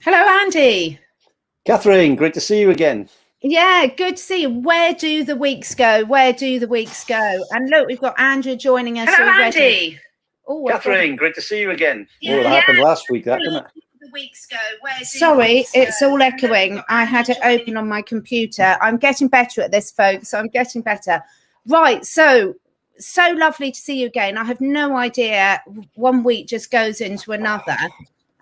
Hello, Andy. Catherine, great to see you again. Yeah, good to see you. Where do the weeks go? Where do the weeks go? And look, we've got Andrew joining us Hello, already. Andy. Oh, Catherine, great to see you again. Oh, that happened last week, that didn't it? The weeks go. Sorry, it's all echoing. I had it open on my computer. I'm getting better at this, folks. I'm getting better. Right, so lovely to see you again. I have no idea. One week just goes into another.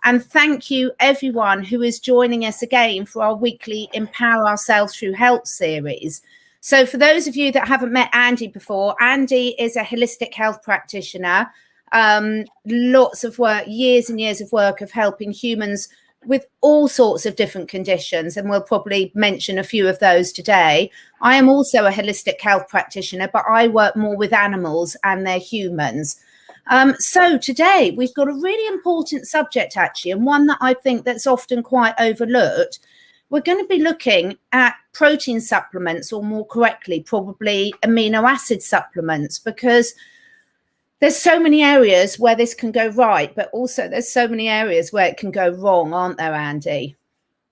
And thank you, everyone who is joining us again for our weekly Empower Ourselves Through Health series. So for those of you that haven't met Andy before, Andy is a holistic health practitioner. Lots of work, years and years of work of helping humans with all sorts of different conditions. And we'll probably mention a few of those today. I am also a holistic health practitioner, but I work more with animals and their humans. So today we've got a really important subject, actually, and one that I think that's often quite overlooked. We're going to be looking at protein supplements, or more correctly, probably amino acid supplements, because there's so many areas where this can go right, but also there's so many areas where it can go wrong, aren't there, Andy?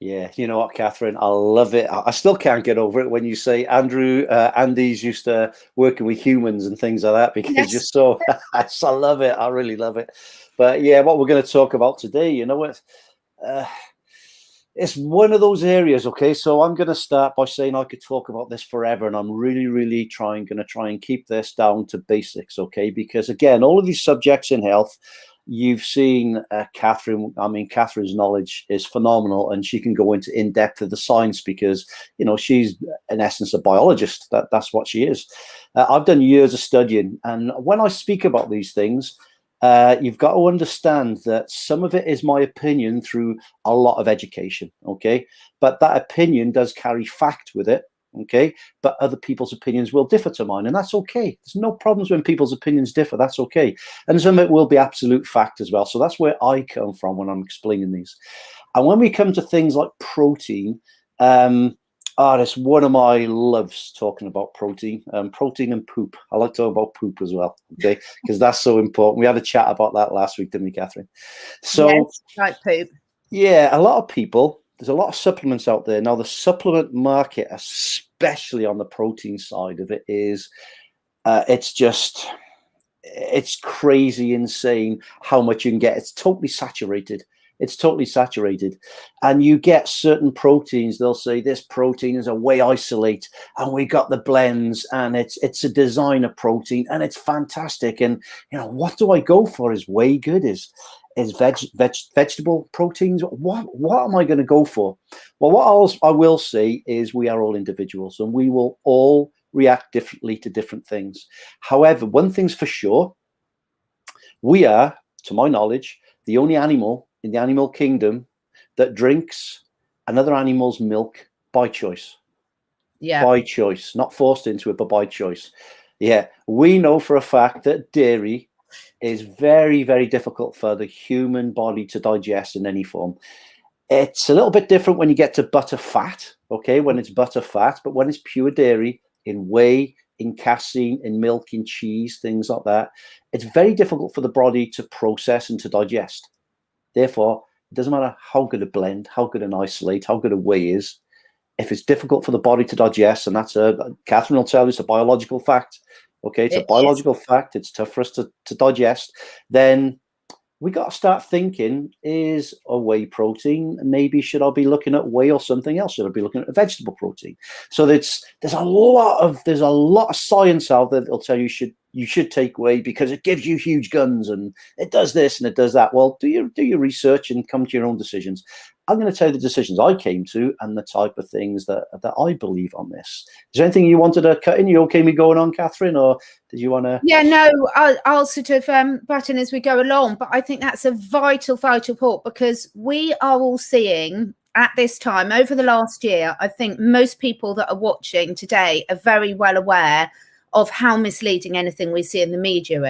Yeah, you know what, Catherine, I love it. I still can't get over it when you say Andy's used to working with humans and things like that, because you're so, I love it. I really love it. But yeah, what we're going to talk about today, you know what, it's one of those areas. Okay, so I'm going to start by saying I could talk about this forever, and I'm really going to try and keep this down to basics. Okay, because again, all of these subjects in health, you've seen Catherine. I mean, Catherine's knowledge is phenomenal, and she can go into in depth of the science because, you know, she's in essence a biologist. That's what she is. I've done years of studying, and when I speak about these things, you've got to understand that some of it is my opinion through a lot of education. Okay, but that opinion does carry fact with it. Okay, but other people's opinions will differ to mine, and that's okay. There's no problems when people's opinions differ. That's okay. And some of it will be absolute fact as well. So that's where I come from when I'm explaining these. And when we come to things like protein, that's one of my loves, talking about protein. Protein and poop. I like talking about poop as well, okay, because that's so important. We had a chat about that last week, didn't we, Catherine? So yes, like poop. Yeah, a lot of people, there's a lot of supplements out there. Now, the supplement market, especially on the protein side of it, is it's crazy, insane how much you can get. It's totally saturated. It's totally saturated. And you get certain proteins, they'll say this protein is a whey isolate, and we got the blends, and it's a designer protein, and it's fantastic. And, you know, what do I go for? Is whey good? Is vegetable proteins? What am I going to go for? Well, what I will say is we are all individuals, and we will all react differently to different things. However, one thing's for sure, we are, to my knowledge, the only animal in the animal kingdom that drinks another animal's milk by choice. Yeah, by choice, not forced into it, but by choice. Yeah, we know for a fact that dairy is very difficult for the human body to digest in any form. It's a little bit different when you get to butter fat, okay, when it's butter fat, but when it's pure dairy, in whey, in casein, in milk, in cheese, things like that, it's very difficult for the body to process and to digest. Therefore, it doesn't matter how good a blend, how good an isolate, how good a whey is, if it's difficult for the body to digest, and that's Catherine will tell you, it's a biological fact. Okay, it's a biological fact. It's tough for us to digest. Then we got to start thinking, is a whey protein? Maybe should I be looking at whey or something else? Should I be looking at a vegetable protein? So there's a lot of science out there that'll tell you you should take whey because it gives you huge guns and it does this and it does that. Well, do your research and come to your own decisions. I'm going to tell you the decisions I came to and the type of things that I believe on this. Is there anything you wanted to cut in? You okay me going on, Catherine, or did you want to? Yeah, no, I'll sort of button as we go along, but I think that's a vital point, because we are all seeing at this time over the last year, I think most people that are watching today are very well aware of how misleading anything we see in the media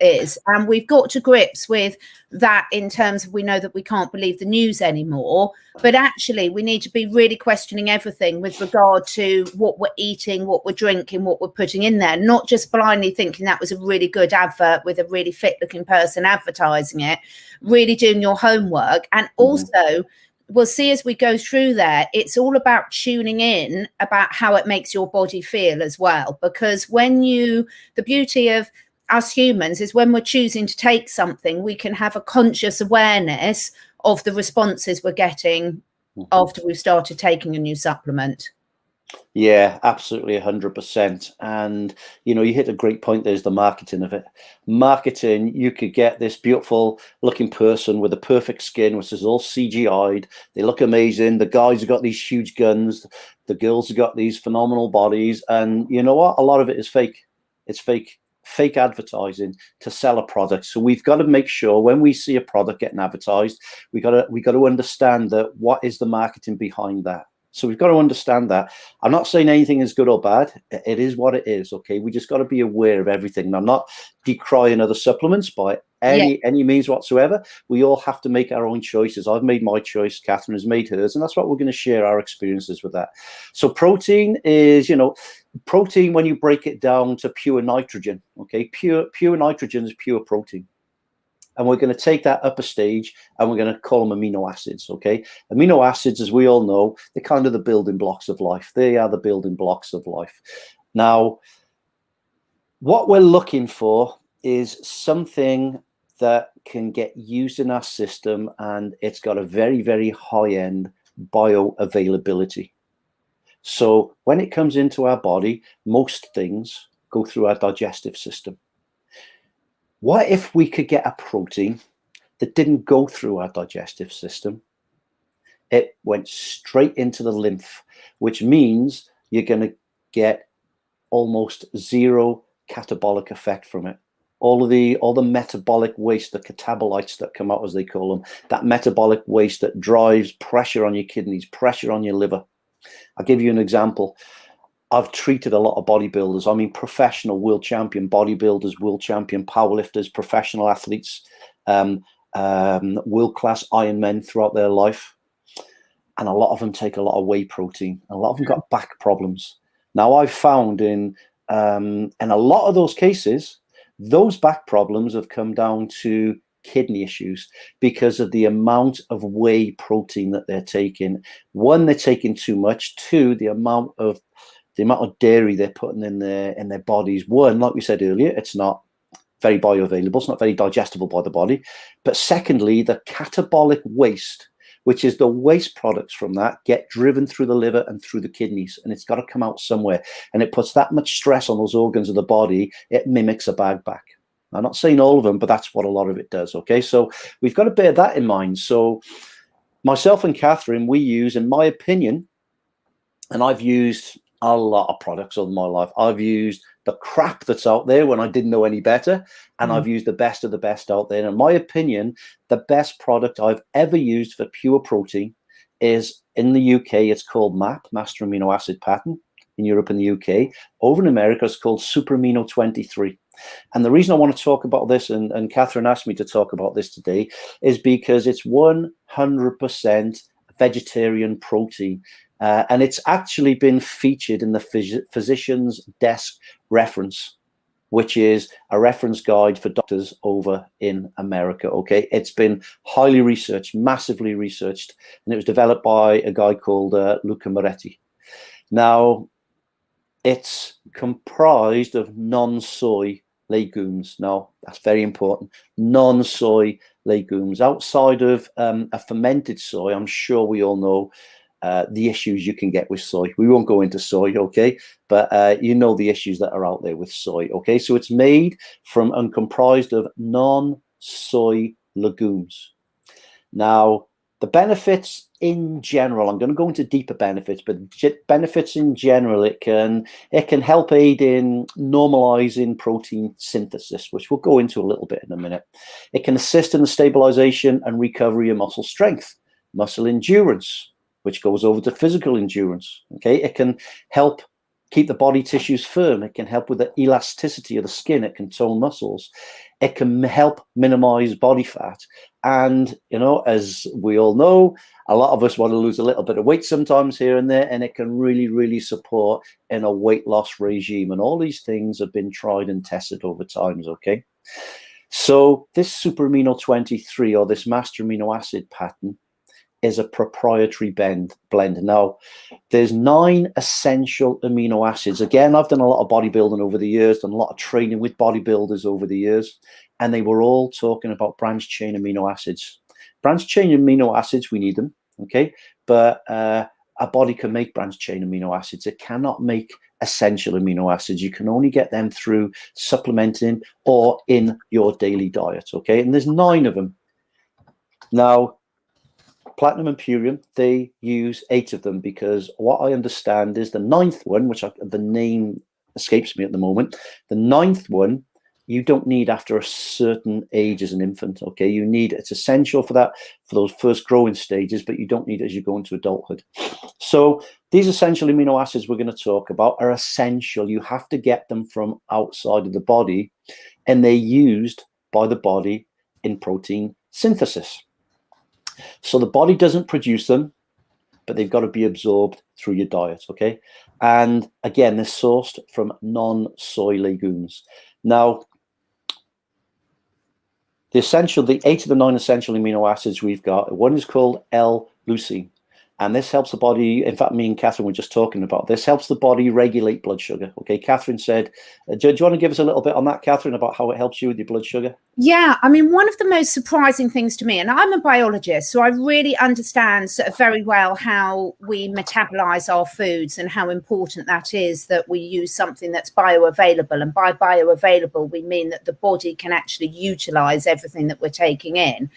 is. And we've got to grips with that in terms of, we know that we can't believe the news anymore, but actually we need to be really questioning everything with regard to what we're eating, what we're drinking, what we're putting in there, not just blindly thinking that was a really good advert with a really fit looking person advertising it, really doing your homework. And also we'll see as we go through there, it's all about tuning in about how it makes your body feel as well. Because the beauty of us humans is when we're choosing to take something, we can have a conscious awareness of the responses we're getting after we've started taking a new supplement. Yeah, absolutely, 100%. And, you hit a great point. There's the marketing of it. Marketing, you could get this beautiful looking person with a perfect skin, which is all CGI'd. They look amazing. The guys have got these huge guns. The girls have got these phenomenal bodies. And you know what? A lot of it is fake. It's fake advertising to sell a product. So we've got to make sure when we see a product getting advertised, we got to understand that what is the marketing behind that. So we've got to understand that. I'm not saying anything is good or bad. It is what it is. Okay. We just got to be aware of everything. And I'm not decrying other supplements by any means whatsoever. We all have to make our own choices. I've made my choice. Catherine has made hers. And that's what we're going to share our experiences with that. So protein is, protein, when you break it down to pure nitrogen, okay, pure nitrogen is pure protein. And we're going to take that up a stage and we're going to call them amino acids, okay? Amino acids, as we all know, they're kind of the building blocks of life. They are the building blocks of life. Now, what we're looking for is something that can get used in our system, and it's got a very, very high-end bioavailability. So when it comes into our body, most things go through our digestive system. What if we could get a protein that didn't go through our digestive system? It went straight into the lymph, which means you're going to get almost zero catabolic effect from it. All the metabolic waste, the catabolites that come out, as they call them, that metabolic waste that drives pressure on your kidneys, pressure on your liver. I'll give you an example. I've treated a lot of bodybuilders. I mean, professional world champion bodybuilders, world champion powerlifters, professional athletes, world-class Ironmen throughout their life. And a lot of them take a lot of whey protein. A lot of them got back problems. Now, I've found in a lot of those cases, those back problems have come down to kidney issues because of the amount of whey protein that they're taking. One, they're taking too much. Two, the amount of dairy they're putting in their bodies. One, like we said earlier, it's not very bioavailable. It's not very digestible by the body. But secondly, the catabolic waste, which is the waste products from that, get driven through the liver and through the kidneys, and it's got to come out somewhere. And it puts that much stress on those organs of the body, it mimics a bag back. I'm not saying all of them, but that's what a lot of it does. Okay, so we've got to bear that in mind. So myself and Catherine, we use, in my opinion, and I've used a lot of products over my life. I've used the crap that's out there when I didn't know any better, and I've used the best of the best out there. And in my opinion, the best product I've ever used for pure protein is in the UK. It's called MAP, Master Amino Acid Pattern, in Europe and the UK. Over in America, it's called Super Amino 23. And the reason I want to talk about this, and Catherine asked me to talk about this today, is because it's 100% vegetarian protein. And it's actually been featured in the physician's desk reference, which is a reference guide for doctors over in America. Okay, it's been highly researched, massively researched, and it was developed by a guy called Luca Moretti. Now, it's comprised of non-soy legumes. Now, that's very important. Non-soy legumes. Outside of a fermented soy, I'm sure we all know the issues you can get with soy. We won't go into soy, okay? But you know the issues that are out there with soy, okay? So it's made from and comprised of non-soy legumes. Now, the benefits in general, I'm going to go into deeper benefits, but benefits in general, it can help aid in normalizing protein synthesis, which we'll go into a little bit in a minute. It can assist in the stabilization and recovery of muscle strength, muscle endurance, which goes over to physical endurance. Okay, it can help keep the body tissues firm. It can help with the elasticity of the skin. It can tone muscles. It can help minimize body fat. And, you know, as we all know, a lot of us want to lose a little bit of weight sometimes here and there, and it can really, really support in a weight loss regime. And all these things have been tried and tested over times, okay? So this Super Amino 23, or this Master Amino Acid Pattern, is a proprietary blend. Now, there's 9 essential amino acids. Again, I've done a lot of bodybuilding over the years, done a lot of training with bodybuilders over the years, and they were all talking about branched chain amino acids. Branched chain amino acids, we need them, okay? But our body can make branched chain amino acids. It cannot make essential amino acids. You can only get them through supplementing or in your daily diet, okay? And there's 9 of them. Now, Platinum and Purium, they use 8 of them, because what I understand is the 9th one, which the name escapes me at the moment, the 9th one, you don't need after a certain age as an infant, okay? You need, it's essential for that, for those first growing stages, but you don't need it as you go into adulthood. So these essential amino acids we're going to talk about are essential. You have to get them from outside of the body, and they're used by the body in protein synthesis. So the body doesn't produce them, but they've got to be absorbed through your diet, okay? And again, they're sourced from non-soy legumes. Now, the 8 of the 9 essential amino acids we've got, one is called L-leucine. And this helps the body, in fact, me and Catherine were just talking about this, helps the body regulate blood sugar. Okay, Catherine said, do you want to give us a little bit on that, Catherine, about how it helps you with your blood sugar? Yeah, I mean, one of the most surprising things to me, and I'm a biologist, so I really understand sort of very well how we metabolize our foods and how important that is, that we use something that's bioavailable. And by bioavailable, we mean that the body can actually utilize everything that we're taking in.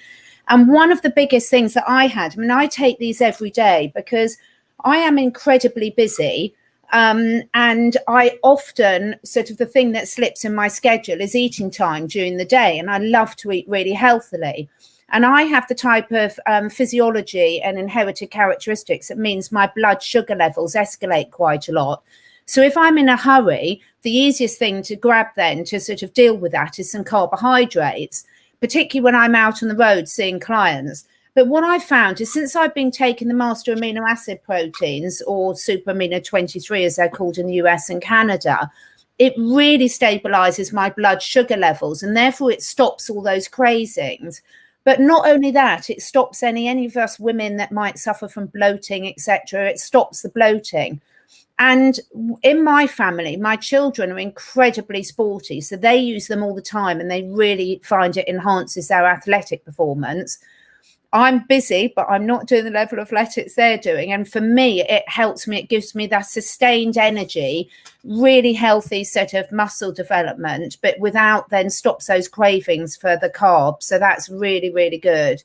And one of the biggest things that I mean, I take these every day because I am incredibly busy. And I often sort of, the thing that slips in my schedule is eating time during the day. And I love to eat really healthily. And I have the type of physiology and inherited characteristics that means my blood sugar levels escalate quite a lot. So if I'm in a hurry, the easiest thing to grab then to sort of deal with that is some carbohydrates, particularly when I'm out on the road seeing clients. But what I've found is, since I've been taking the master amino acid proteins, or super amino 23 as they're called in the US and Canada, it really stabilizes my blood sugar levels, and therefore it stops all those cravings. But not only that, it stops any of us women that might suffer from bloating, etc. It stops the bloating. And in my family, my children are incredibly sporty, so they use them all the time, and they really find it enhances their athletic performance. I'm busy, but I'm not doing the level of athletics they're doing. And for me, it helps me. It gives me that sustained energy, really healthy sort of muscle development, but without then stops those cravings for the carbs. So that's really, really good.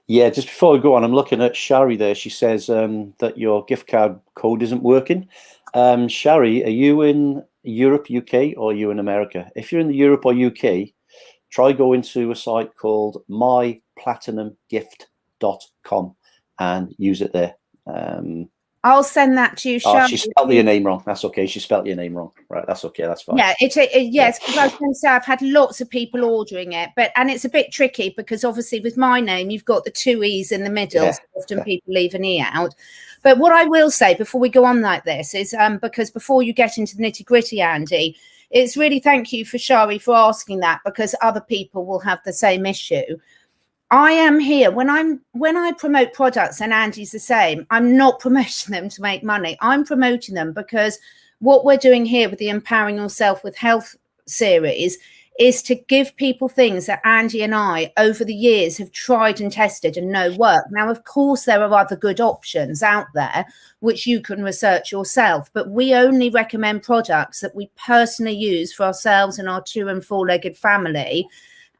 Yeah, just before we go on, I'm looking at Shari there. She says that your gift card code isn't working. Shari, are you in Europe, UK, or are you in America? If you're in the Europe or UK, try going to a site called myplatinumgift.com and use it there. I'll send that to you, Shari. Oh, she spelled your name wrong. That's okay. She spelled your name wrong. Right. That's okay. That's fine. Yeah, yes, because I was going to say I've had lots of people ordering it, and it's a bit tricky because obviously with my name, you've got the 2 E's in the middle. Yeah. So often people leave an E out. But what I will say before we go on like this is because before you get into the nitty gritty, Andy, it's really thank you for Shari for asking that, because other people will have the same issue. I am here when I promote products, and Andy's the same. I'm not promoting them to make money. I'm promoting them because what we're doing here with the Empowering Yourself with Health series is to give people things that Andy and I over the years have tried and tested and know work. Now, of course, there are other good options out there which you can research yourself, but we only recommend products that we personally use for ourselves and our 2- and 4-legged family,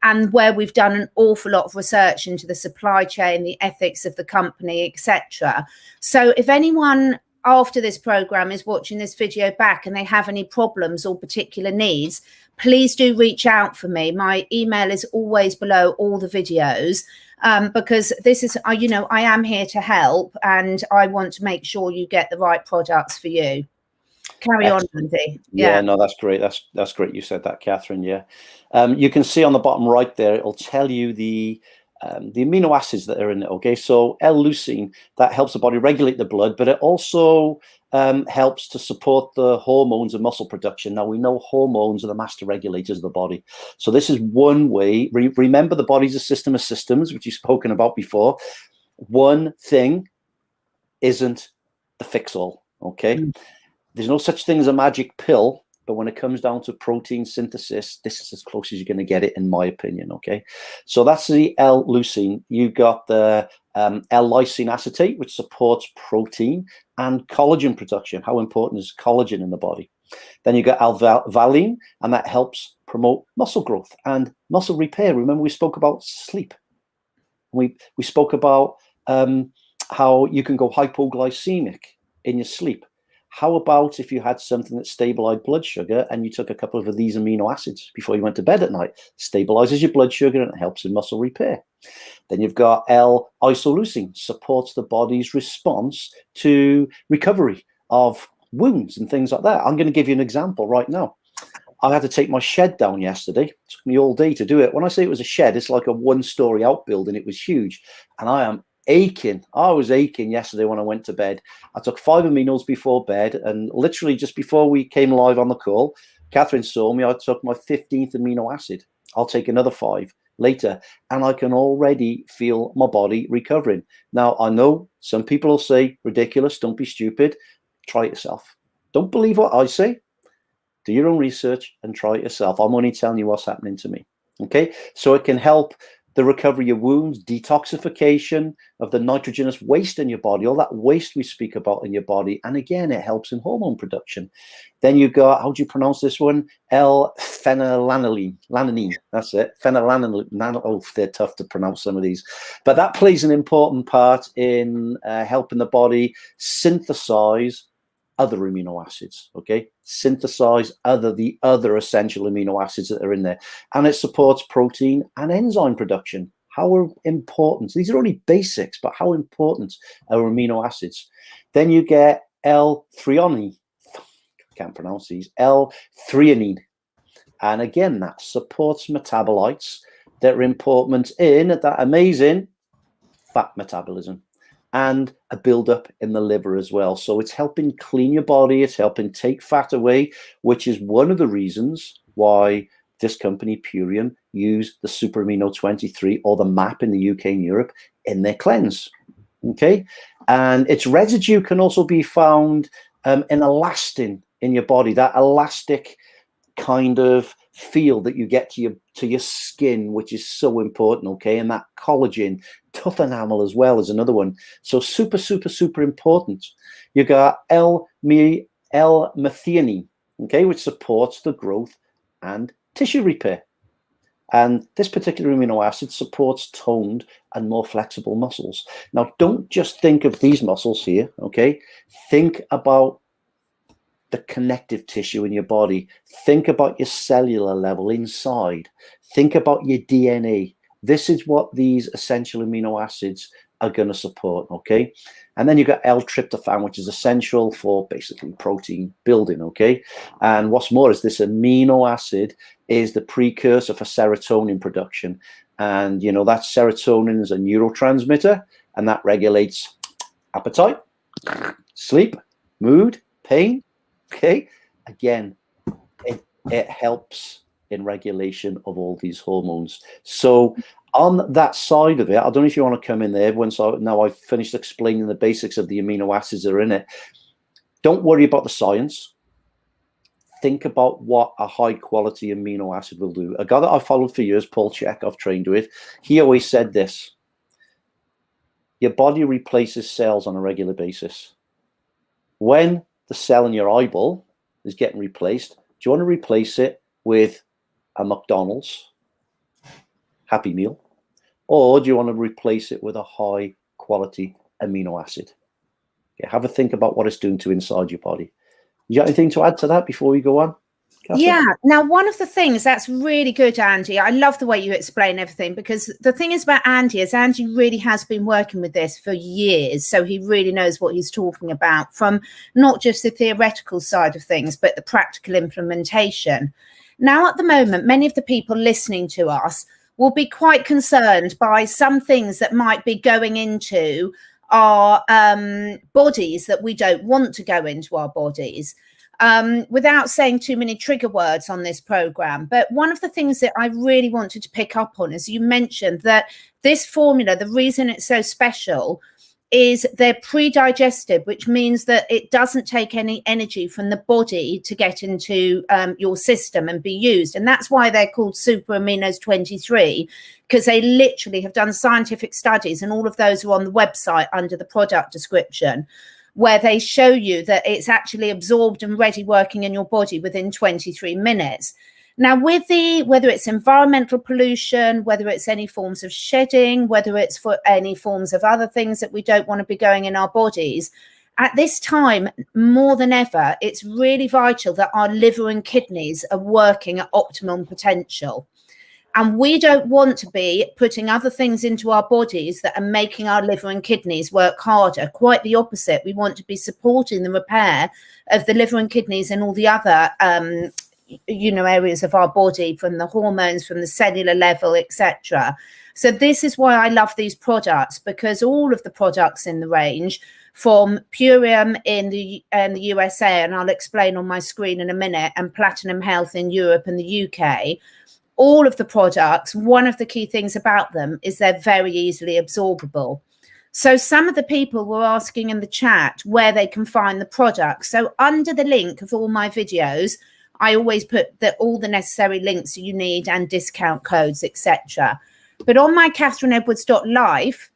and where we've done an awful lot of research into the supply chain, the ethics of the company, etc. So if anyone after this program is watching this video back and they have any problems or particular needs, please do reach out for me. My email is always below all the videos, because this is, I am here to help, and I want to make sure you get the right products for you. Carry on, Andy. Yeah, no, that's great. That's great. You said that, Catherine. Yeah. You can see on the bottom right there, it'll tell you the amino acids that are in it. Okay, so L-leucine, that helps the body regulate the blood, but it also helps to support the hormones and muscle production. Now, we know hormones are the master regulators of the body. So this is one way. Remember, the body's a system of systems, which you've spoken about before. one thing isn't the fix-all, okay? There's no such thing as a magic pill, but when it comes down to protein synthesis, this is as close as you're going to get it, in my opinion, okay? So that's the L-leucine. You got the L-lysine acetate, which supports protein and collagen production. How important is collagen in the body? Then you got L-valine, and that helps promote muscle growth and muscle repair. Remember, we spoke about sleep. We spoke about how you can go hypoglycemic in your sleep. How about if you had something that stabilized blood sugar and you took a couple of these amino acids before you went to bed at night? Stabilizes your blood sugar and it helps in muscle repair. Then you've got L-isoleucine, supports the body's response to recovery of wounds and things like that. I'm going to give you an example right now. I had to take my shed down yesterday. It took me all day to do it. When I say it was a shed, it's like a one-story outbuilding. It was huge. And I am aching. I was aching yesterday when I went to bed. I took 5 aminos before bed, and literally just before we came live on the call, Catherine saw me. I took my 15th amino acid. I'll take another 5 later, and I can already feel my body recovering. Now, I know some people will say, ridiculous, don't be stupid. Try it yourself. Don't believe what I say. Do your own research and try it yourself. I'm only telling you what's happening to me. Okay, so it can help the recovery of wounds, detoxification of the nitrogenous waste in your body, all that waste we speak about in your body. And again, it helps in hormone production. Then you got, how do you pronounce this one? L-phenylalanine. That's it. Phenylalanine. Oh, they're tough to pronounce, some of these. But that plays an important part in helping the body synthesize other amino acids, okay? Synthesize the other essential amino acids that are in there. And it supports protein and enzyme production. How important, these are only basics, but how important are amino acids? Then you get L-threonine, can't pronounce these, L-threonine. And again, that supports metabolites that are important in that amazing fat metabolism and a buildup in the liver as well. So it's helping clean your body. It's helping take fat away, which is one of the reasons why this company, PURIUM, used the Super Amino 23 or the MAP in the UK and Europe in their cleanse. Okay. And its residue can also be found in elastin in your body, that elastic kind of feel that you get to your skin, which is so important. Okay. And that collagen, tough enamel as well is another one. So super, super, super important. You got L-methionine, okay, which supports the growth and tissue repair. And this particular amino acid supports toned and more flexible muscles. Now, don't just think of these muscles here, okay? Think about the connective tissue in your body. Think about your cellular level inside. Think about your DNA. This is what these essential amino acids are going to support, okay? And then you've got L-tryptophan, which is essential for basically protein building, okay? And what's more is this amino acid is the precursor for serotonin production. And, you know, that serotonin is a neurotransmitter, and that regulates appetite, sleep, mood, pain, okay? Again, it helps in regulation of all these hormones. So on that side of it, I don't know if you want to come in there once now I've finished explaining the basics of the amino acids that are in it. Don't worry about the science. Think about what a high quality amino acid will do. A guy that I've followed for years, Paul Chek, I've trained with, he always said this: your body replaces cells on a regular basis. When the cell in your eyeball is getting replaced, do you want to replace it with a McDonald's Happy Meal, or do you want to replace it with a high quality amino acid? Okay, have a think about what it's doing to inside your body. You got anything to add to that before we go on, Catherine? Yeah. Now, one of the things that's really good, Andy, I love the way you explain everything, because the thing is about Andy is Andy really has been working with this for years. So he really knows what he's talking about, from not just the theoretical side of things, but the practical implementation. Now, at the moment, many of the people listening to us will be quite concerned by some things that might be going into our bodies that we don't want to go into our bodies. without saying too many trigger words on this program. But one of the things that I really wanted to pick up on is you mentioned that this formula, the reason it's so special is they're pre-digested, which means that it doesn't take any energy from the body to get into your system and be used. And that's why they're called Super Aminos 23, because they literally have done scientific studies, and all of those are on the website under the product description, where they show you that it's actually absorbed and ready working in your body within 23 minutes. Now, with whether it's environmental pollution, whether it's any forms of shedding, whether it's for any forms of other things that we don't want to be going in our bodies, at this time, more than ever, it's really vital that our liver and kidneys are working at optimum potential. And we don't want to be putting other things into our bodies that are making our liver and kidneys work harder. Quite the opposite. We want to be supporting the repair of the liver and kidneys and all the other areas of our body, from the hormones, from the cellular level, etc. So this is why I love these products, because all of the products in the range, from PURIUM in the USA, and I'll explain on my screen in a minute, and Platinum Health in Europe and the UK, all of the products, one of the key things about them is they're very easily absorbable. So some of the people were asking in the chat where they can find the products. So under the link of all my videos, I always put all the necessary links you need and discount codes, etc. But on my catherineedwards.life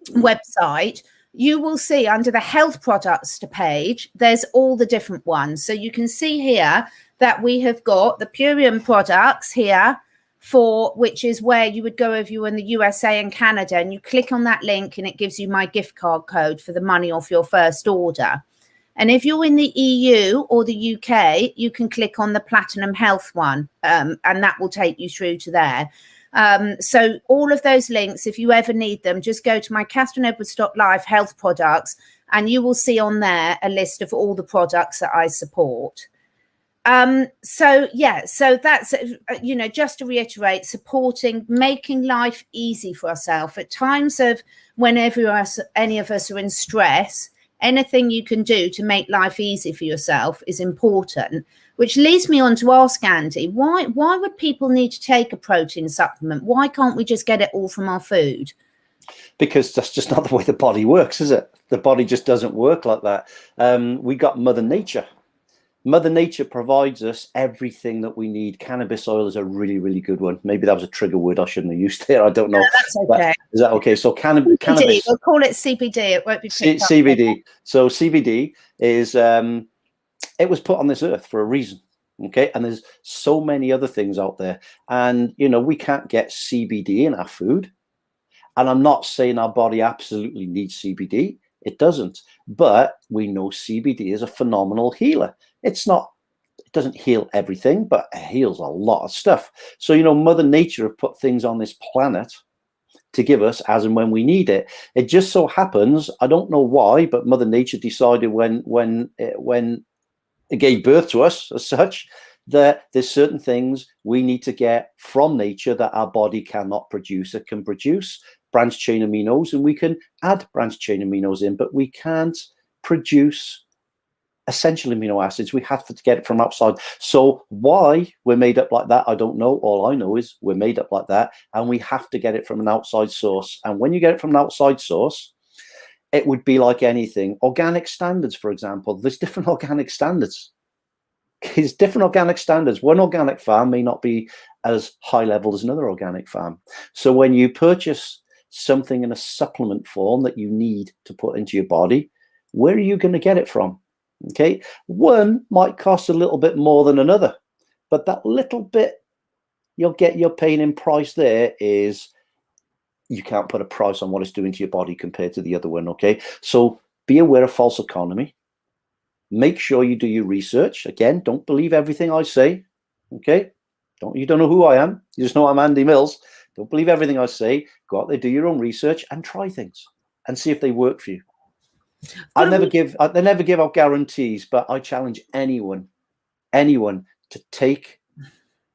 website, you will see under the health products page, there's all the different ones. So you can see here that we have got the PURIUM products here, which is where you would go if you were in the USA and Canada, and you click on that link and it gives you my gift card code for the money off your first order. And if you're in the EU or the UK, you can click on the Platinum Health one, and that will take you through to there. So all of those links, if you ever need them, just go to my catherineedwards.life health products, and you will see on there a list of all the products that I support. So that's, just to reiterate, supporting, making life easy for ourselves at times of whenever any of us are in stress. Anything you can do to make life easy for yourself is important, which leads me on to ask Andy, why would people need to take a protein supplement? Why can't we just get it all from our food? Because that's just not the way the body works, is it? The body just doesn't work like that. We got Mother Nature. Mother Nature provides us everything that we need. Cannabis oil is a really, really good one. Maybe that was a trigger word I shouldn't have used there. I don't know. No, that's okay. Is that okay? So cannabis. We'll call it CBD. It won't be picked up. CBD. So CBD is, it was put on this earth for a reason. Okay. And there's so many other things out there. And, we can't get CBD in our food. And I'm not saying our body absolutely needs CBD. It doesn't. But we know CBD is a phenomenal healer. It doesn't heal everything, but it heals a lot of stuff. So, Mother Nature have put things on this planet to give us as and when we need it. It just so happens, I don't know why, but Mother Nature decided when it gave birth to us as such, that there's certain things we need to get from nature that our body cannot produce. It can produce branched chain aminos, and we can add branched chain aminos in, but we can't produce essential amino acids. We have to get it from outside. So why we're made up like that, I don't know. All I know is we're made up like that, and we have to get it from an outside source. And when you get it from an outside source, it would be like anything. Organic standards, for example, there's different organic standards. There's different organic standards. One organic farm may not be as high level as another organic farm. So when you purchase something in a supplement form that you need to put into your body, where are you going to get it from? Okay, one might cost a little bit more than another, but that little bit you're paying in price there is, you can't put a price on what it's doing to your body compared to the other one. Okay, so be aware of false economy. Make sure you do your research. Again, don't believe everything I say. Okay, you don't know who I am. You just know I'm Andy Mills. Don't believe everything I say. Go out there, do your own research, and try things and see if they work for you. They never give out guarantees, but I challenge anyone to take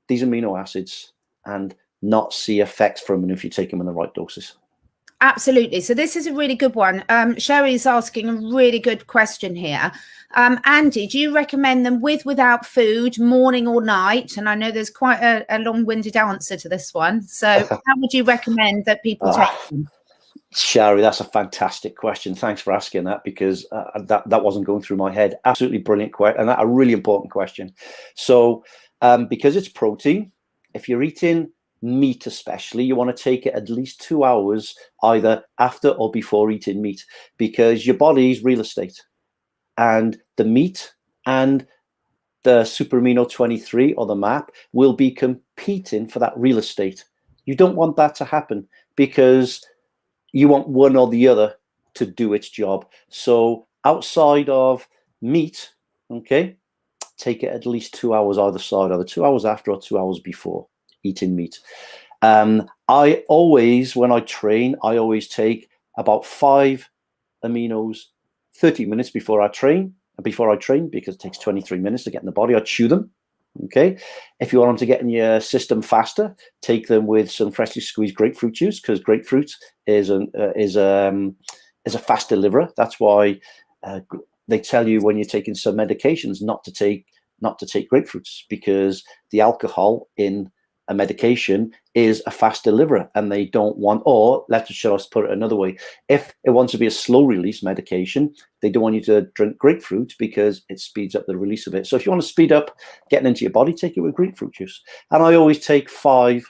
these amino acids and not see effects from them if you take them in the right doses. Absolutely. So this is a really good one. Sherry's asking a really good question here. Andy, do you recommend them with, without food, morning or night? And I know there's quite a long-winded answer to this one. So how would you recommend that people take them? Sherry, that's a fantastic question. Thanks for asking that, because that wasn't going through my head. Absolutely brilliant question, and a really important question. So because it's protein, if you're eating meat especially, you want to take it at least 2 hours either after or before eating meat, because your body's real estate, and the meat and the super amino 23 or the MAP will be competing for that real estate. You don't want that to happen, because you want one or the other to do its job. So outside of meat, okay, take it at least 2 hours either side, either 2 hours after or 2 hours before eating meat. I always, when I train, I always take about 5 aminos 30 minutes before I train, because it takes 23 minutes to get in the body. I chew them. Okay, if you want them to get in your system faster, take them with some freshly squeezed grapefruit juice, because grapefruit is a fast deliverer. That's why they tell you when you're taking some medications not to take grapefruits, because the alcohol in a medication is a fast deliverer, and they don't want, or should I put it another way, if it wants to be a slow release medication, they don't want you to drink grapefruit because it speeds up the release of it. So if you want to speed up getting into your body, take it with grapefruit juice. And I always take 5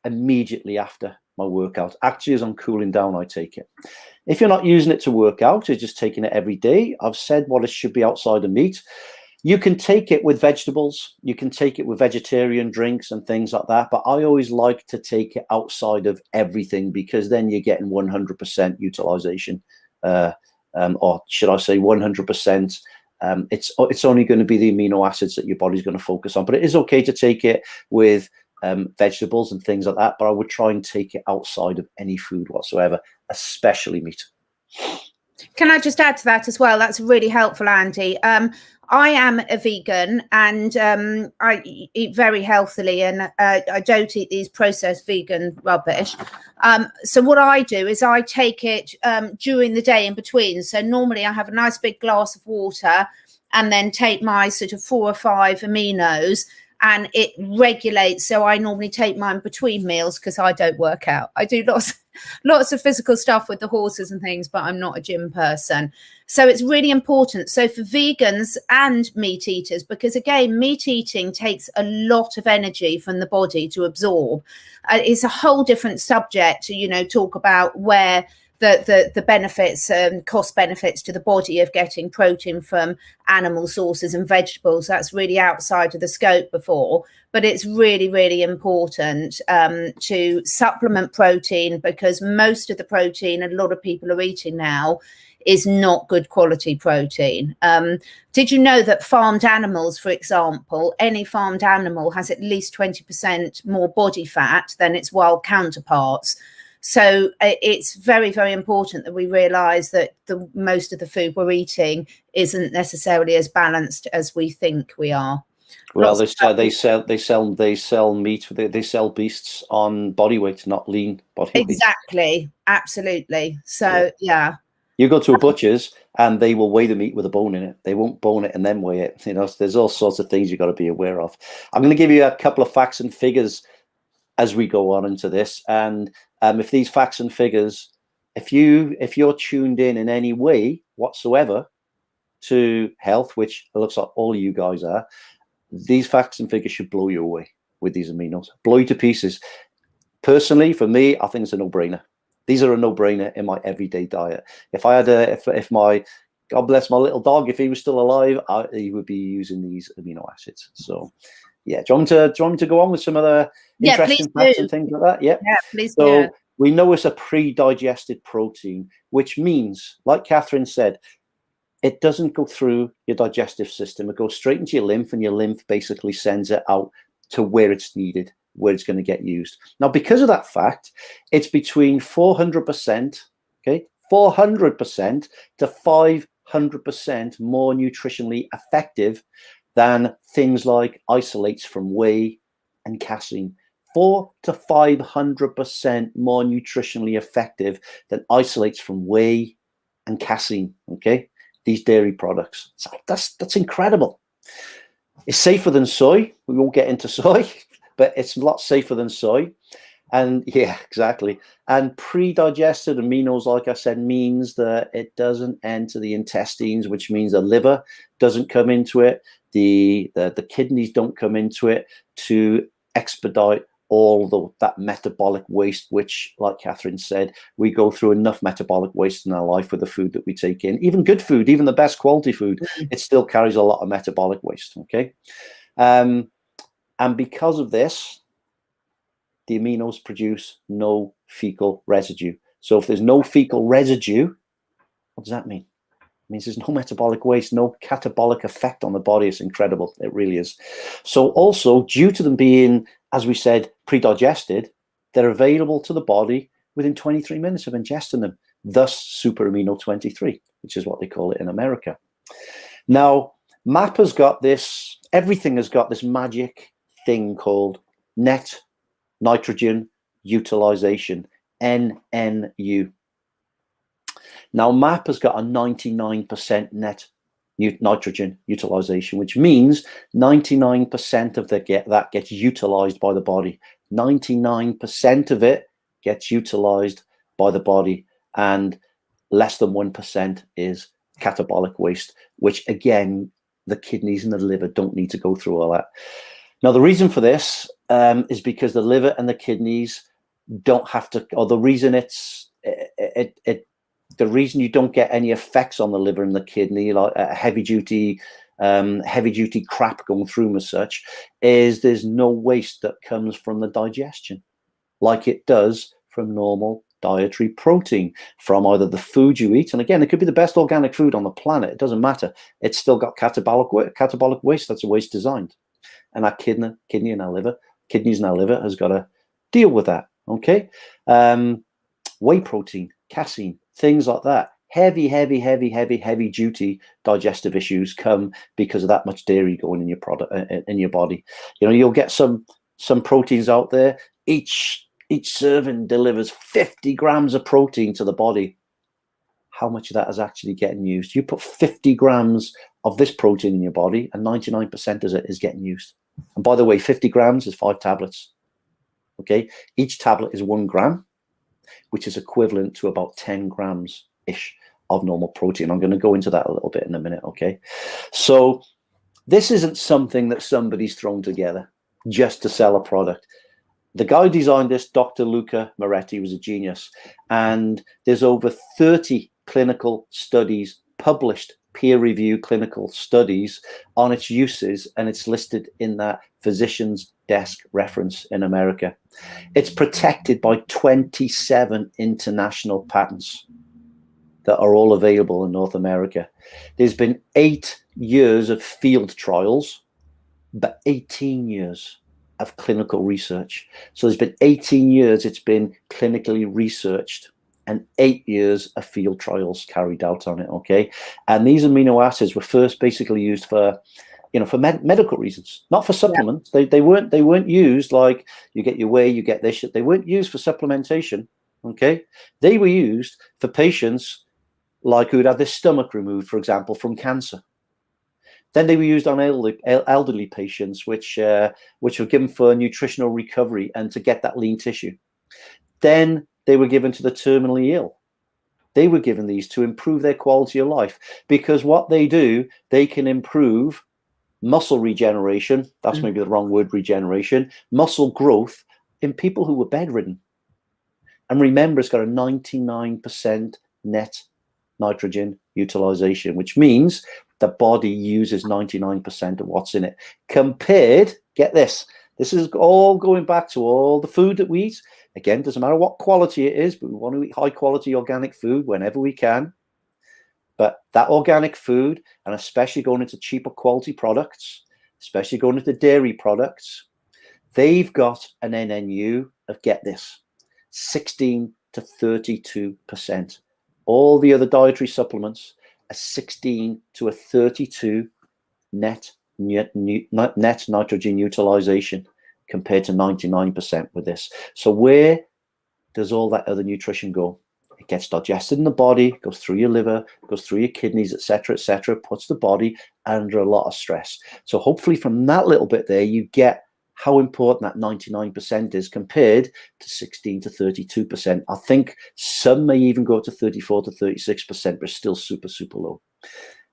immediately after my workout. Actually, as I'm cooling down, I take it. If you're not using it to work out, you're just taking it every day, I've said what it should be outside of meat. You can take it with vegetables, you can take it with vegetarian drinks and things like that, but I always like to take it outside of everything, because then you're getting 100% utilization, or should I say 100%. It's only going to be the amino acids that your body's going to focus on, but it is okay to take it with vegetables and things like that, but I would try and take it outside of any food whatsoever, especially meat. Can I just add to that as well? That's really helpful, Andy. I am a vegan, and I eat very healthily, and I don't eat these processed vegan rubbish. So what I do is I take it during the day in between. So normally I have a nice big glass of water, and then take my sort of 4 or 5 aminos, and it regulates. So I normally take mine between meals, because I don't work out. I do lots of physical stuff with the horses and things, but I'm not a gym person. So it's really important. So for vegans and meat eaters, because again, meat eating takes a lot of energy from the body to absorb. It's a whole different subject to, you know, talk about where the benefits and cost benefits to the body of getting protein from animal sources and vegetables. That's really outside of the scope before, but it's really, really important to supplement protein, because most of the protein a lot of people are eating now is not good quality protein. Did you know that farmed animals, for example, any farmed animal has at least 20% more body fat than its wild counterparts? So it's very, very important that we realise that most of the food we're eating isn't necessarily as balanced as we think we are. Well, they sell meat. They sell beasts on body weight, not lean body weight. Exactly, absolutely. So yeah. You go to a butcher's and they will weigh the meat with a bone in it. They won't bone it and then weigh it. You know, there's all sorts of things you've got to be aware of. I'm going to give you a couple of facts and figures as we go on into this, and if these facts and figures, if you're tuned in any way whatsoever to health, which it looks like all you guys are, these facts and figures should blow you away with these aminos, blow you to pieces. Personally, for me, I think it's a no-brainer. These are a no-brainer in my everyday diet. If I had if my, God bless my little dog, if he was still alive, he would be using these amino acids. So yeah, do you want me to go on with some other interesting facts and things like that? Yeah, please do. So we know it's a pre-digested protein, which means, like Catherine said, it doesn't go through your digestive system. It goes straight into your lymph, and your lymph basically sends it out to where it's needed, where it's going to get used. Now, because of that fact, it's between 400%, okay, 400% to 500% more nutritionally effective than things like isolates from whey and casein. 400 to 500% more nutritionally effective than isolates from whey and casein. Okay, these dairy products. So that's incredible. It's safer than soy. We won't get into soy, but it's a lot safer than soy. And yeah, exactly. And pre-digested aminos, like I said, means that it doesn't enter the intestines, which means the liver doesn't come into it. The kidneys don't come into it to expedite all that metabolic waste, which, like Catherine said, we go through enough metabolic waste in our life with the food that we take in. Even good food, even the best quality food, it still carries a lot of metabolic waste. Okay. And because of this, the aminos produce no fecal residue. So if there's no fecal residue, what does that mean? It means there's no metabolic waste, no catabolic effect on the body. It's incredible. It really is. So also, due to them being, as we said, pre-digested, they're available to the body within 23 minutes of ingesting them. Thus, super amino 23, which is what they call it in America. Now, MAP has got this, everything has got this magic thing called net nitrogen utilization, NNU. Now, MAP has got a 99% net nitrogen utilization, which means 99% of that gets utilized by the body. 99% of it gets utilized by the body, and less than 1% is catabolic waste, which again, the kidneys and the liver don't need to go through all that. Now, the reason for this is because the liver and the kidneys don't have to, or the reason the reason you don't get any effects on the liver and the kidney, like heavy duty crap going through them as such, is there's no waste that comes from the digestion, like it does from normal dietary protein from either the food you eat, and again, it could be the best organic food on the planet. It doesn't matter. It's still got catabolic waste. That's a waste designed. And our kidneys and our liver has got to deal with that. Okay, whey protein, casein, things like that. Heavy duty digestive issues come because of that much dairy going in your product in your body. You know, you'll get some proteins out there. Each serving delivers 50 grams of protein to the body. How much of that is actually getting used? You put 50 grams of this protein in your body, and 99% of it is getting used. And by the way, 50 grams is 5 tablets. Okay, each tablet is 1 gram, which is equivalent to about 10 grams ish of normal protein. I'm going to go into that a little bit in a minute. Okay, so this isn't something that somebody's thrown together just to sell a product. The guy who designed this, Dr. Luca Moretti, was a genius, and there's over 30 clinical studies published, peer-reviewed clinical studies on its uses, and it's listed in that physician's desk reference in America. It's protected by 27 international patents that are all available in North America. There's been 8 years of field trials, but 18 years of clinical research. So there's been 18 years it's been clinically researched, and 8 years of field trials carried out on it. Okay, and these amino acids were first basically used for, for medical reasons, not for supplements. Yeah. They weren't used like you get your whey, you get this shit. They weren't used for supplementation. Okay, they were used for patients like who'd had their stomach removed, for example, from cancer. Then they were used on elderly patients, which were given for nutritional recovery and to get that lean tissue. Then they were given to the terminally ill. They were given these to improve their quality of life, because what they do, they can improve muscle regeneration. That's maybe the wrong word, regeneration, muscle growth in people who were bedridden. And remember, it's got a 99% net nitrogen utilization, which means the body uses 99% of what's in it. Compared, get this is all going back to all the food that we eat. Again, doesn't matter what quality it is, but we want to eat high quality organic food whenever we can. But that organic food, and especially going into cheaper quality products, especially going into dairy products, they've got an NNU of, get this, 16 to 32%. All the other dietary supplements are 16 to a 32 net nitrogen utilization. compared to 99% with this. So where does all that other nutrition go? It gets digested in the body, goes through your liver, goes through your kidneys, etc., puts the body under a lot of stress. So hopefully from that little bit there, you get how important that 99% is compared to 16 to 32%. I think some may even go to 34 to 36%, but still super, super low.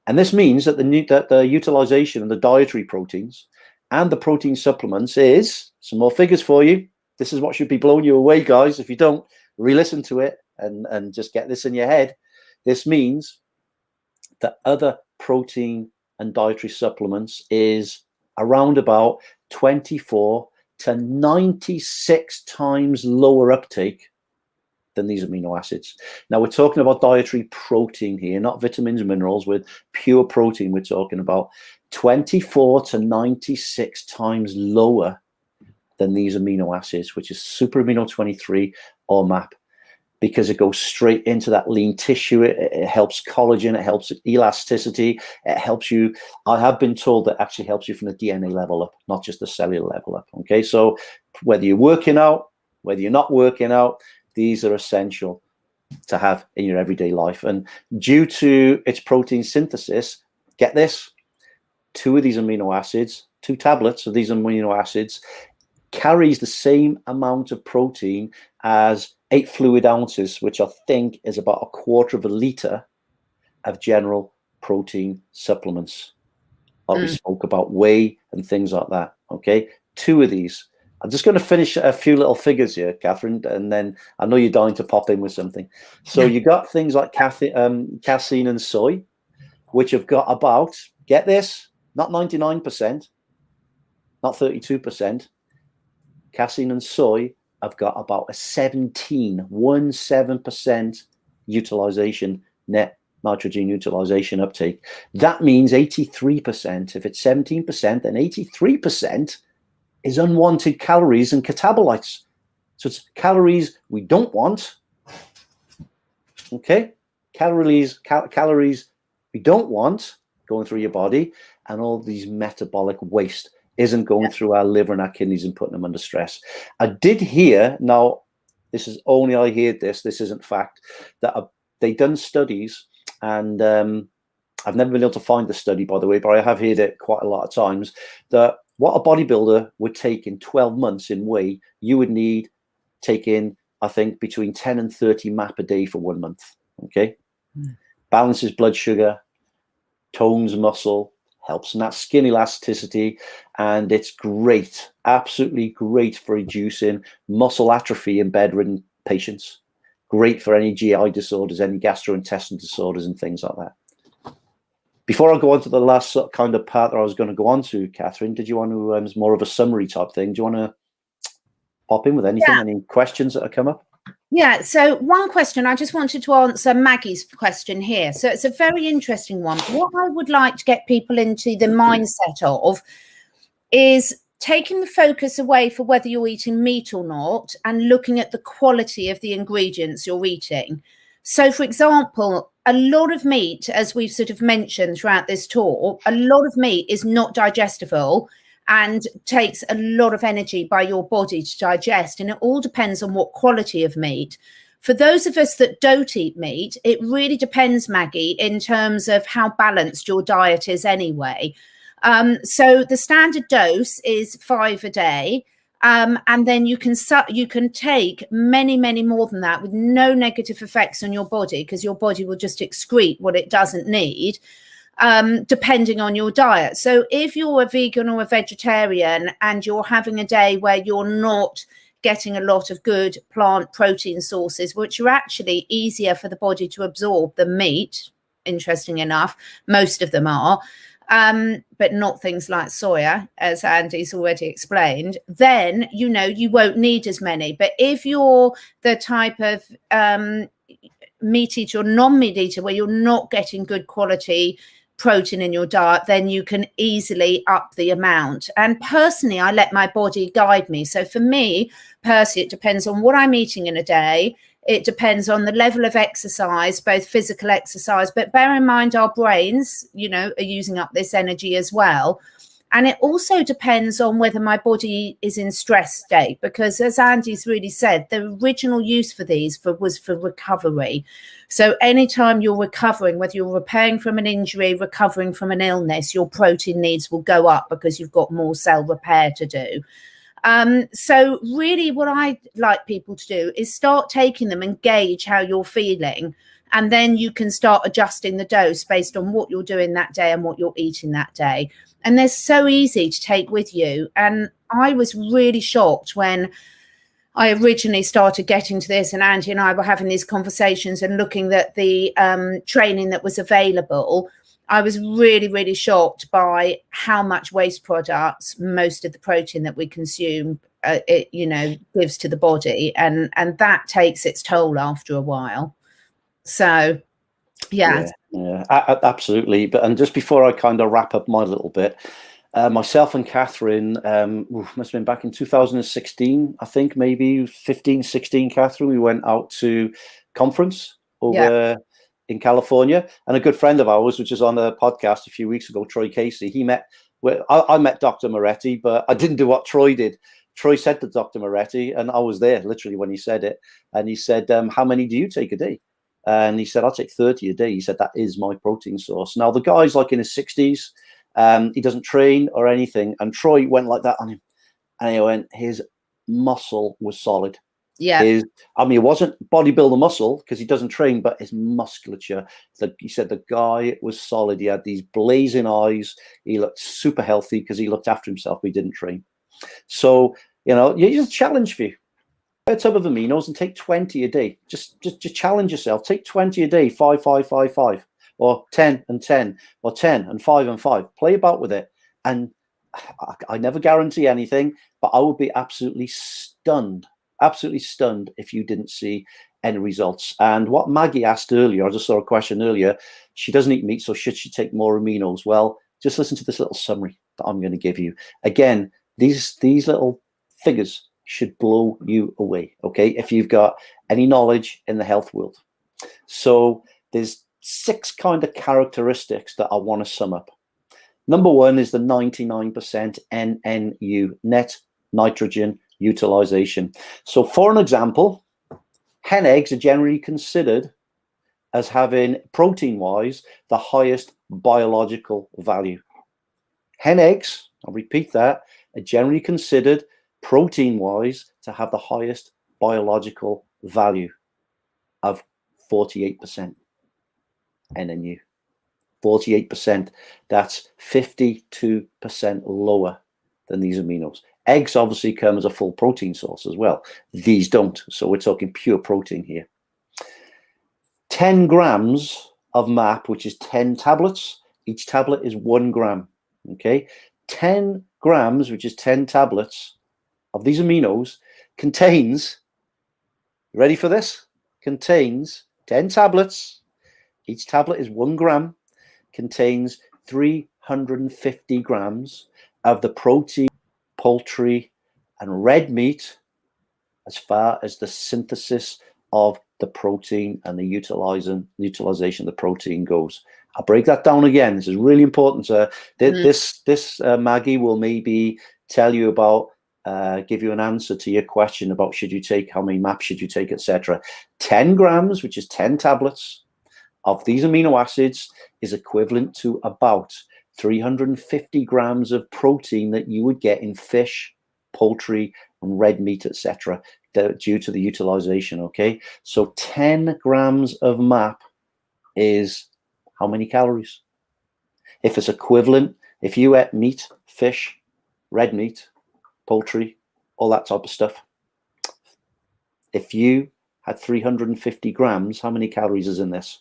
And this means that the utilization of the dietary proteins and the protein supplements is, some more figures for you. This is what should be blowing you away, guys. If you don't, re-listen to it and just get this in your head. This means that other protein and dietary supplements is around about 24 to 96 times lower uptake than these amino acids. Now we're talking about dietary protein here, not vitamins and minerals. With pure protein, we're talking about 24 to 96 times lower than these amino acids, which is super amino 23 or MAP, because it goes straight into that lean tissue. It helps collagen, it helps elasticity, it helps you. I have been told that actually helps you from the DNA level up, not just the cellular level up. Okay, so whether you're working out, whether you're not working out, these are essential to have in your everyday life. And due to its protein synthesis, get this, 2 of these amino acids, 2 tablets of these amino acids carries the same amount of protein as 8 fluid ounces, which I think is about 1/4 liter of general protein supplements. Like we spoke about whey and things like that. Okay, 2 of these. I'm just going to finish a few little figures here, Catherine, and then I know you're dying to pop in with something. So you got things like casein and soy, which have got about, get this, not 99%, not 32%. Casein and soy have got about a 17% utilization, net nitrogen utilization uptake. That means 83%. If it's 17%, then 83% is unwanted calories and catabolites. So it's calories we don't want. Okay, calories we don't want going through your body, and all these metabolic waste isn't going through our liver and our kidneys and putting them under stress. I did hear, now this is only I heard this isn't fact, that they done studies, and I've never been able to find the study, by the way, but I have heard it quite a lot of times, that what a bodybuilder would take in 12 months in whey, you would need taking, I think, between 10 and 30 MAP a day for 1 month. Okay, balances blood sugar, tones muscle, helps in that skin elasticity, and it's great, absolutely great for reducing muscle atrophy in bedridden patients. Great for any GI disorders, any gastrointestinal disorders and things like that. Before I go on to the last kind of part that I was going to go on to, Catherine, did you want to, as more of a summary type thing, do you want to pop in with anything, any questions that have come up? Yeah, so one question, I just wanted to answer Maggie's question here. So it's a very interesting one. What I would like to get people into the mindset of is taking the focus away for whether you're eating meat or not and looking at the quality of the ingredients you're eating. So, for example, a lot of meat, as we've sort of mentioned throughout this talk, a lot of meat is not digestible and takes a lot of energy by your body to digest. And it all depends on what quality of meat. For those of us that don't eat meat, it really depends, Maggie, in terms of how balanced your diet is anyway. So the standard dose is 5 a day. And then you can take many, many more than that with no negative effects on your body, because your body will just excrete what it doesn't need, depending on your diet. So if you're a vegan or a vegetarian and you're having a day where you're not getting a lot of good plant protein sources, which are actually easier for the body to absorb than meat, interesting enough, most of them are, but not things like soya, as Andy's already explained, then, you know, you won't need as many. But if you're the type of meat eater or non-meat eater where you're not getting good quality protein in your diet, then you can easily up the amount. And personally, I let my body guide me. So for me, personally, it depends on what I'm eating in a day. It depends on the level of exercise, both physical exercise, but bear in mind our brains, you know, are using up this energy as well. And it also depends on whether my body is in stress state, because as Andy's really said, the original use for these was for recovery. So anytime you're recovering, whether you're repairing from an injury, recovering from an illness, your protein needs will go up because you've got more cell repair to do. So really what I like people to do is start taking them and gauge how you're feeling. And then you can start adjusting the dose based on what you're doing that day and what you're eating that day. And they're so easy to take with you. And I was really shocked when I originally started getting to this, and Andy and I were having these conversations and looking at the training that was available. I was really, really shocked by how much waste products, most of the protein that we consume, gives to the body. And that takes its toll after a while. So, yeah, absolutely. And just before I kind of wrap up my little bit, myself and Catherine, must have been back in 2016, I think, maybe 15, 16, Catherine, we went out to conference over in California. And a good friend of ours, which is on a podcast a few weeks ago, Troy Casey, I met Dr. Moretti, but I didn't do what Troy did. Troy said to Dr. Moretti, and I was there literally when he said it, and he said, how many do you take a day? And he said, I'll take 30 a day. He said, that is my protein source. Now, the guy's like in his 60s. He doesn't train or anything. And Troy went like that on him. And he went, his muscle was solid. Yeah. It wasn't bodybuilder muscle because he doesn't train, but his musculature. He said the guy was solid. He had these blazing eyes. He looked super healthy because he looked after himself, but he didn't train. So, it's a challenge for you. A tub of aminos and take 20 a day. Just challenge yourself. Take 20 a day, 5, 5, 5, 5, or 10 and 10, or 10 and 5 and 5. Play about with it. And I never guarantee anything, but I would be absolutely stunned if you didn't see any results. And what Maggie asked earlier, I just saw a question earlier, she doesn't eat meat, so should she take more aminos? Well, just listen to this little summary that I'm going to give you. Again, these little figures should blow you away, okay, if you've got any knowledge in the health world. So there's 6 kind of characteristics that I want to sum up. Number 1 is the 99% NNU, net nitrogen utilization. So for an example, hen eggs are generally considered as having, protein-wise, the highest biological value. Hen eggs, I'll repeat that, are generally considered protein-wise to have the highest biological value of 48% NNU. 48%, that's 52% lower than these aminos. Eggs obviously come as a full protein source as well. These don't, so we're talking pure protein here. 10 grams of MAP, which is 10 tablets. Each tablet is 1 gram, okay? 10 grams, which is 10 tablets, of these aminos contains, ready for this? Contains 10 tablets. Each tablet is 1 gram, contains 350 grams of the protein, poultry, and red meat as far as the synthesis of the protein and the utilization of the protein goes. I'll break that down again. This is really important. This Maggie will maybe tell you about, give you an answer to your question about should you take, how many MAPs should you take, etc. 10 grams, which is 10 tablets of these amino acids, is equivalent to about 350 grams of protein that you would get in fish, poultry, and red meat, etc., due to the utilization. Okay, so 10 grams of MAP is how many calories? If it's equivalent, if you ate meat, fish, red meat, poultry, all that type of stuff, if you had 350 grams, how many calories is in this?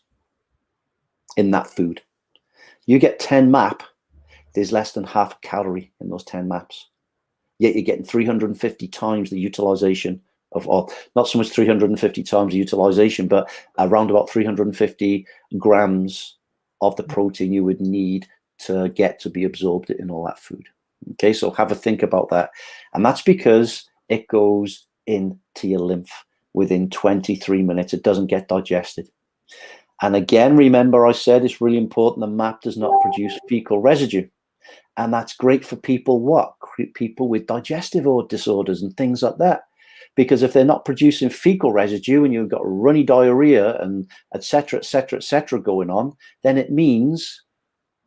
In that food. You get 10 MAP, there's less than half a calorie in those 10 MAPs. Yet you're getting 350 times the utilization of, or not so much 350 times the utilization, but around about 350 grams of the protein you would need to get to be absorbed in all that food. Okay, so have a think about that. And that's because it goes into your lymph within 23 minutes. It doesn't get digested. And again, remember I said it's really important the MAP does not produce fecal residue. And that's great for people, what? People with digestive disorders and things like that. Because if they're not producing fecal residue and you've got runny diarrhea and et cetera, going on, then it means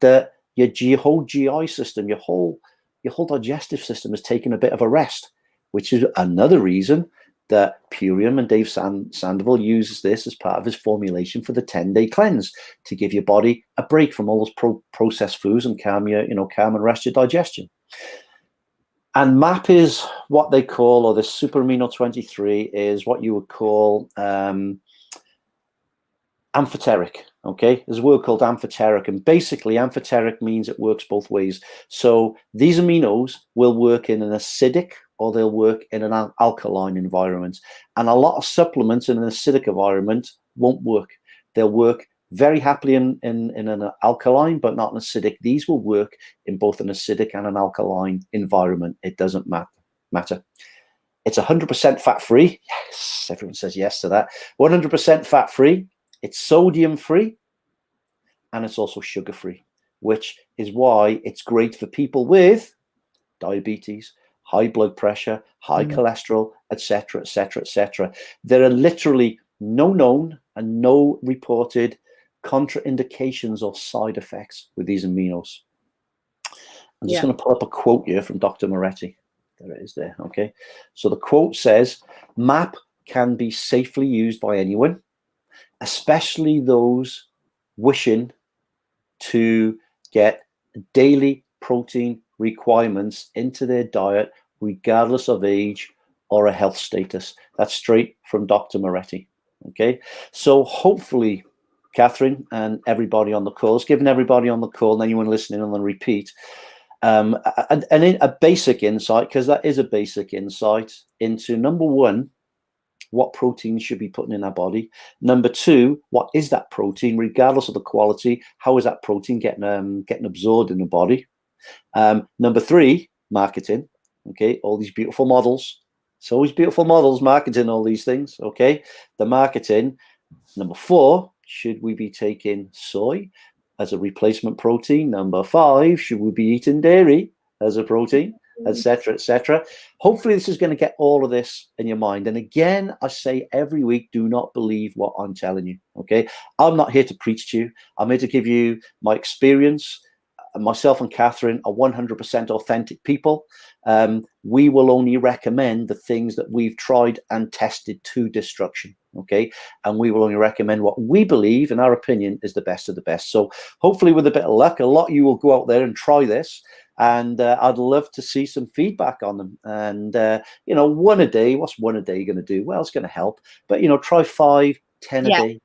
that your whole GI system, your whole digestive system has taken a bit of a rest, which is another reason that PURIUM and Dave Sandoval uses this as part of his formulation for the 10-day cleanse to give your body a break from all those processed foods and calm and rest your digestion. And MAP is what they call, or the super amino 23 is what you would call amphoteric. Okay, there's a word called amphoteric, and basically amphoteric means it works both ways. So these aminos will work in an acidic or they'll work in an alkaline environment. And a lot of supplements in an acidic environment won't work. They'll work very happily in an alkaline, but not an acidic. These will work in both an acidic and an alkaline environment. It doesn't matter. It's 100% fat-free. Yes, everyone says yes to that. 100% fat-free. It's sodium-free, and it's also sugar-free, which is why it's great for people with diabetes, high blood pressure, high cholesterol, etc. There are literally no known and no reported contraindications or side effects with these aminos. I'm just going to pull up a quote here from Dr. Moretti. There it is there. Okay. So the quote says, MAP can be safely used by anyone, especially those wishing to get daily protein requirements into their diet, regardless of age or a health status. That's straight from Dr. Moretti. Okay. So hopefully, Catherine and everybody on the call, giving everybody on the call and anyone listening on the repeat, a basic insight, because that is a basic insight into, number one, what protein should be putting in our body. Number two, what is that protein, regardless of the quality? How is that protein getting absorbed in the body? Number three, marketing. Okay, all these beautiful models. It's always beautiful models marketing all these things. Okay, the marketing. Number four, should we be taking soy as a replacement protein? Number five, should we be eating dairy as a protein, etc. Hopefully this is going to get all of this in your mind. And again, I say every week, do not believe what I'm telling you. Okay, I'm not here to preach to you. I'm here to give you my experience. Myself and Catherine are 100% authentic people. We will only recommend the things that we've tried and tested to destruction. Okay, and we will only recommend what we believe, in our opinion, is the best of the best. So hopefully, with a bit of luck, a lot of you will go out there and try this. And I'd love to see some feedback on them. And one a day. What's one a day going to do? Well, it's going to help. But try 5, 10 a day.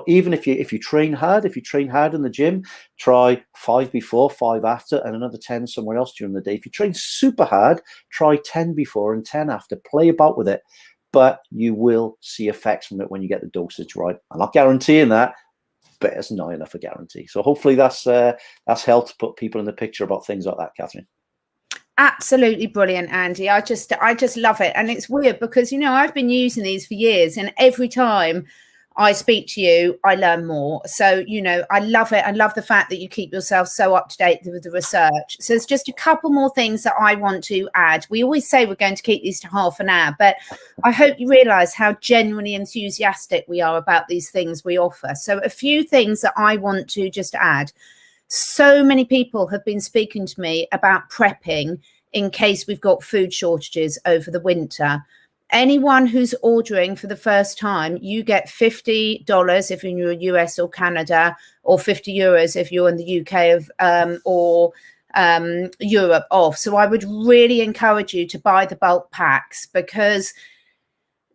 Even if you train hard, in the gym, try 5 before, 5 after, and another 10 somewhere else during the day. If you train super hard, try 10 before and 10 after. Play about with it, but you will see effects from it when you get the dosage right. I'm not guaranteeing that, but it's not enough a guarantee. So hopefully that's helped put people in the picture about things like that, Catherine. Absolutely brilliant, Andy. I just love it. And it's weird because I've been using these for years, and every time I speak to you, I learn more. So, I love it. I love the fact that you keep yourself so up to date with the research. So there's just a couple more things that I want to add. We always say we're going to keep these to half an hour, but I hope you realize how genuinely enthusiastic we are about these things we offer. So a few things that I want to just add. So many people have been speaking to me about prepping in case we've got food shortages over the winter. Anyone who's ordering for the first time, you get $50 if you're in the US or Canada, or €50 if you're in the UK or Europe off. So I would really encourage you to buy the bulk packs, because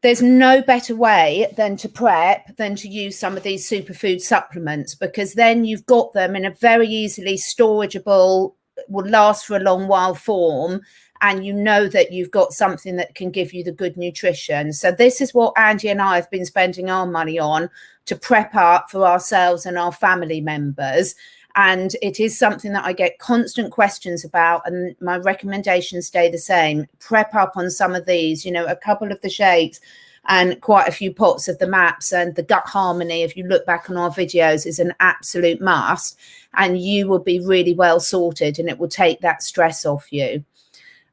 there's no better way than to prep than to use some of these superfood supplements, because then you've got them in a very easily storageable, will last for a long while form, and that you've got something that can give you the good nutrition. So this is what Andy and I have been spending our money on to prep up for ourselves and our family members. And it is something that I get constant questions about, and my recommendations stay the same. Prep up on some of these, a couple of the shakes. and quite a few pots of the maps. And the gut harmony, if you look back on our videos, is an absolute must, and you will be really well sorted, and it will take that stress off you.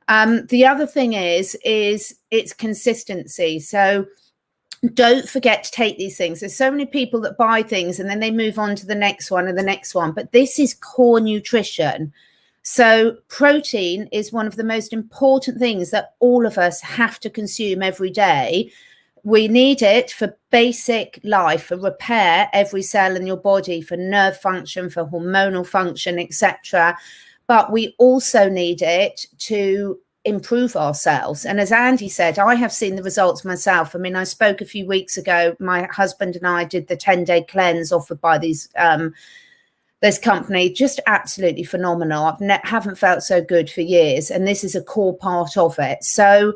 The other thing is it's consistency. So don't forget to take these things. There's so many people that buy things and then they move on to the next one and the next one, but this is core nutrition. So protein is one of the most important things that all of us have to consume every day. We need it for basic life, for repair every cell in your body, for nerve function, for hormonal function, etc. But we also need it to improve ourselves. And as Andy said, I have seen the results myself. I mean, I spoke a few weeks ago, my husband and I did the 10-day cleanse offered by these this company, just absolutely phenomenal. Haven't felt so good for years, and this is a core part of it. So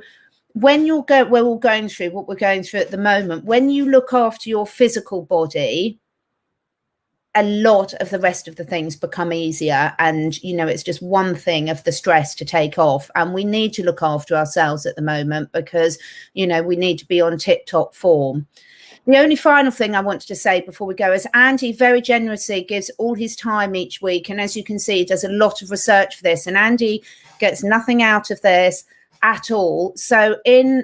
when we're all going through what we're going through at the moment, when you look after your physical body, a lot of the rest of the things become easier, and it's just one thing of the stress to take off. And we need to look after ourselves at the moment because we need to be on tip-top form. The only final thing I wanted to say before we go is Andy very generously gives all his time each week, and as you can see, does a lot of research for this, and Andy gets nothing out of this at all. So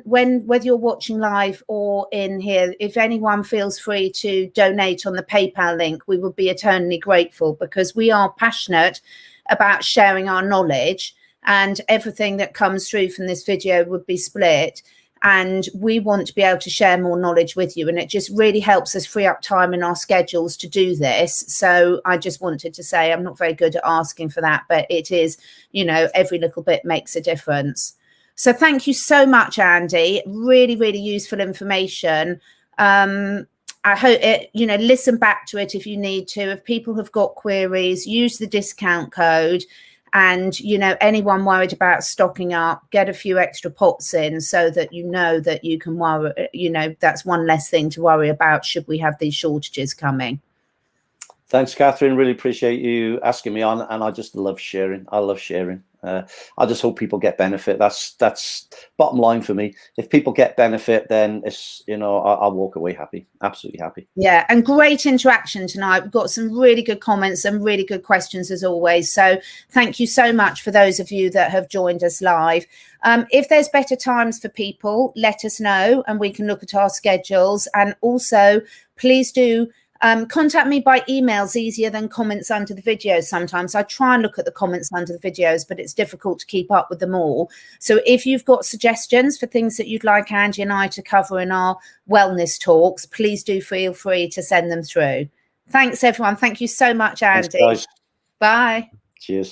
whether you're watching live or in here, if anyone feels free to donate on the PayPal link, we would be eternally grateful, because we are passionate about sharing our knowledge, and everything that comes through from this video would be split, and we want to be able to share more knowledge with you, and it just really helps us free up time in our schedules to do this. So I just wanted to say, I'm not very good at asking for that, but it is, every little bit makes a difference. So thank you so much, Andy. Really, really useful information. I hope it, listen back to it if you need to. If people have got queries, use the discount code. And, anyone worried about stocking up, get a few extra pots in so that that you can worry, that's one less thing to worry about should we have these shortages coming. Thanks, Catherine. Really appreciate you asking me on. And I just love sharing. I love sharing. I just hope people get benefit. That's bottom line for me. If people get benefit, then it's, I'll walk away happy, absolutely happy. Yeah, and great interaction tonight. We've got some really good comments and really good questions as always. So thank you so much for those of you that have joined us live. If there's better times for people, let us know and we can look at our schedules. And also, please do contact me by emails, easier than comments under the videos. Sometimes I try and look at the comments under the videos, but it's difficult to keep up with them all. So if you've got suggestions for things that you'd like Angie and I to cover in our wellness talks, please do feel free to send them through. Thanks, everyone. Thank you so much, Andy. Thanks, guys. Bye. Cheers.